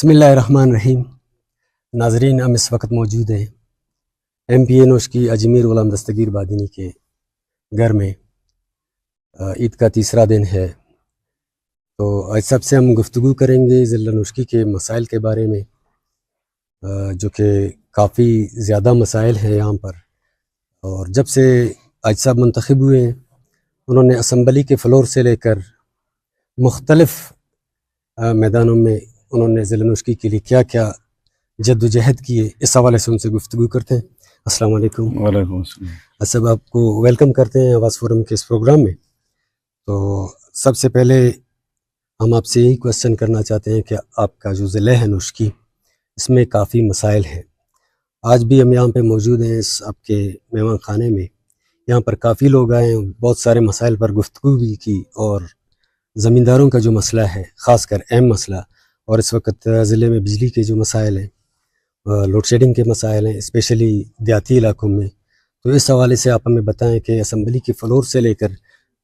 بسم اللہ الرحمن الرحیم۔ ناظرین، ہم اس وقت موجود ہیں ایم پی اے نوشکی اجمیر غلام دستگیر بادینی کے گھر میں۔ عید کا تیسرا دن ہے، تو آج سب سے ہم گفتگو کریں گے ضلع نوشکی کے مسائل کے بارے میں، جو کہ کافی زیادہ مسائل ہیں یہاں پر۔ اور جب سے آج صاحب منتخب ہوئے ہیں، انہوں نے اسمبلی کے فلور سے لے کر مختلف میدانوں میں انہوں نے ضلع نوشکی کے لیے کیا کیا جد و جہد کیے، اس حوالے سے ان سے گفتگو کرتے ہیں۔ السلام علیکم۔ وعلیکم السلام۔ صاحب، آپ کو ویلکم کرتے ہیں آواز فورم کے اس پروگرام میں۔ تو سب سے پہلے ہم آپ سے یہی کوشچن کرنا چاہتے ہیں کہ آپ کا جو ضلع ہے نوشکی، اس میں کافی مسائل ہیں۔ آج بھی ہم یہاں پہ موجود ہیں اس آپ کے مہمان خانے میں، یہاں پر کافی لوگ آئے ہیں، بہت سارے مسائل پر گفتگو بھی کی، اور زمینداروں کا جو مسئلہ ہے خاص کر اہم مسئلہ، اور اس وقت ضلع میں بجلی کے جو مسائل ہیں، لوڈ شیڈنگ کے مسائل ہیں اسپیشلی دیہاتی علاقوں میں، تو اس حوالے سے آپ ہمیں بتائیں کہ اسمبلی کے فلور سے لے کر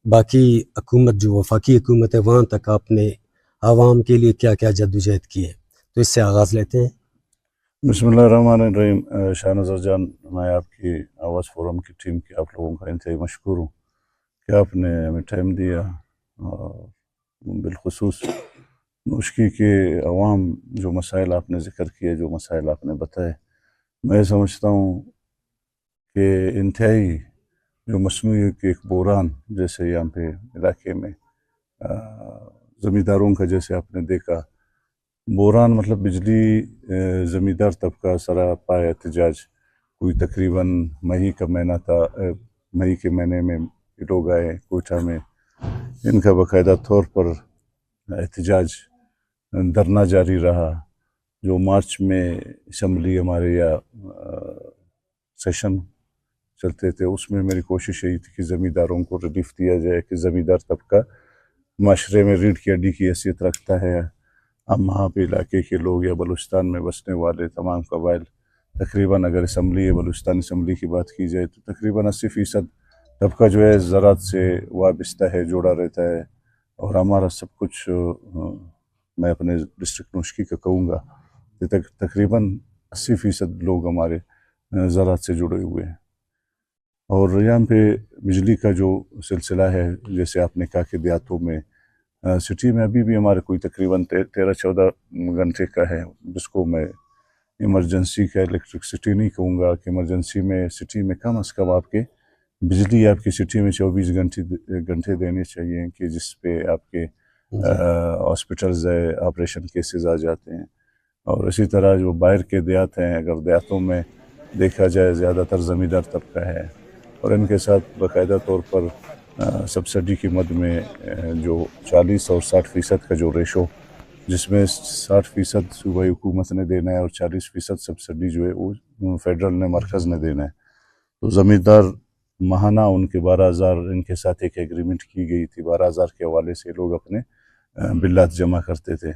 باقی حکومت جو وفاقی حکومت ہے وہاں تک آپ نے عوام کے لیے کیا کیا جد و جہد کی ہے، تو اس سے آغاز لیتے ہیں۔ بسم اللہ الرحمن الرحیم۔ شاہ نظر جان، میں آپ کی آواز فورم کی ٹیم کی آپ لوگوں کا انتہائی مشکور ہوں کہ آپ نے ہمیں ٹائم دیا، بالخصوص نوشکی کے عوام جو مسائل آپ نے ذکر کیے، جو مسائل آپ نے بتائے، میں سمجھتا ہوں کہ انتہائی جو مصنوعی کے ایک بحران جیسے یہاں پہ علاقے میں زمینداروں کا جیسے آپ نے دیکھا بحران، مطلب بجلی زمیندار طبقہ سراپا احتجاج، کوئی تقریباً مئی کا مہینہ تھا، مئی کے مہینے میں لوگ آئے کوئٹہ میں، ان کا باقاعدہ طور پر احتجاج دھرنا جاری رہا۔ جو مارچ میں اسمبلی ہمارے یا سیشن چلتے تھے، اس میں میری کوشش یہی تھی کہ زمینداروں کو ریلیف دیا جائے، کہ زمیندار طبقہ معاشرے میں ریڑھ کی ہڈی کی حیثیت رکھتا ہے۔ ہم وہاں پہ علاقے کے لوگ یا بلوچستان میں بسنے والے تمام قبائل تقریباً، اگر اسمبلی یا بلوچستان اسمبلی کی بات کی جائے تو تقریباً 80% طبقہ جو ہے زراعت سے وابستہ ہے، جوڑا رہتا ہے، اور ہمارا سب کچھ میں اپنے ڈسٹرکٹ نوشکی کا کہوں گا کہ تقریباً 80% لوگ ہمارے زراعت سے جڑے ہوئے ہیں۔ اور یہاں پہ بجلی کا جو سلسلہ ہے، جیسے آپ نے کہا کہ دیہاتوں میں، سٹی میں ابھی بھی ہمارے کوئی تقریباً 13-14 گھنٹے کا ہے، جس کو میں ایمرجنسی کا الیکٹرکسٹی نہیں کہوں گا، کہ ایمرجنسی میں سٹی میں کم از کم آپ کے بجلی آپ کی سٹی میں 24 گھنٹے دینے چاہیے، کہ جس پہ آپ کے ہاسپٹلز ہے، آپریشن کیسز آ جاتے ہیں۔ اور اسی طرح جو باہر کے دیہات ہیں، اگر دیہاتوں میں دیکھا جائے زیادہ تر زمیندار طبقہ ہے، اور ان کے ساتھ باقاعدہ طور پر سبسڈی کی مد میں جو 40 اور 60% کا جو ریشو، جس میں 60% صوبائی حکومت نے دینا ہے اور 40% سبسڈی جو ہے وہ فیڈرل نے، مرکز نے دینا ہے۔ تو زمیندار ماہانہ ان کے 12,000 ان کے ساتھ ایک ایگریمنٹ کی گئی تھی، 12,000 کے حوالے سے لوگ اپنے بلات جمع کرتے تھے۔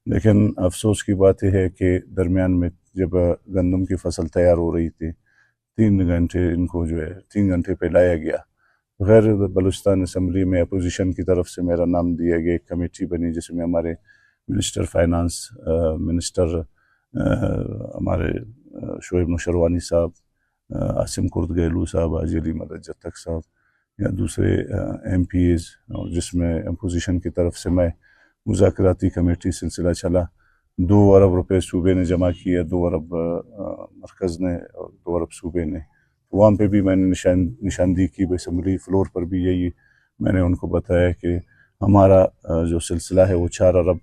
لیکن افسوس کی بات یہ ہے کہ درمیان میں جب گندم کی فصل تیار ہو رہی تھی، 3 گھنٹے ان کو جو ہے 3 گھنٹے پہ لایا گیا۔ غیر بلوچستان اسمبلی میں اپوزیشن کی طرف سے میرا نام دیا گیا، ایک کمیٹی بنی جس میں ہمارے منسٹر فائنانس، منسٹر ہمارے شعیب نوشروانی صاحب، عاصم کرد گہلو صاحب، حاجی علی مدد جتک صاحب، یا دوسرے ایم پی ایز، جس میں اپوزیشن کی طرف سے میں مذاکراتی کمیٹی سلسلہ چلا۔ 2 ارب روپے صوبے نے جمع کیا، 2 ارب مرکز نے اور 2 ارب صوبے نے۔ وہاں پہ بھی میں نے نشاندہی کی، اسمبلی فلور پر بھی یہی میں نے ان کو بتایا کہ ہمارا جو سلسلہ ہے وہ 4 ارب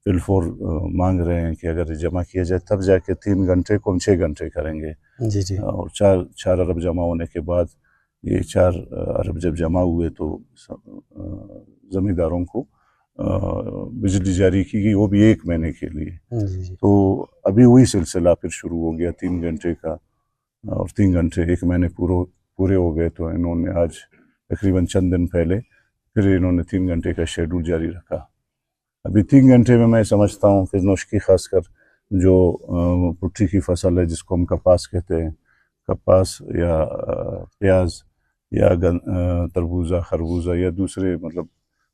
فل مانگ رہے ہیں، کہ اگر جمع کیا جائے تب جا کے 3 گھنٹے کو ہم 6 گھنٹے کریں گے۔ جی اور 4 ارب جمع ہونے کے بعد، یہ 4 ارب جب جمع ہوئے تو زمینداروں کو بجلی جاری کی گئی، وہ بھی 1 مہینے کے لیے۔ جی تو ابھی وہی سلسلہ پھر شروع ہو گیا 3 گھنٹے کا، اور 3 گھنٹے 1 مہینے پورے ہو گئے، تو انہوں نے آج تقریباً چند دن پہلے پھر انہوں نے 3 گھنٹے کا شیڈول جاری رکھا۔ ابھی 3 گھنٹے میں سمجھتا ہوں کہ نوشکی خاص کر جو پٹھی کی فصل ہے، جس کو ہم کپاس کہتے ہیں، کپاس یا پیاز یا تربوزہ، خربوزہ یا دوسرے مطلب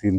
3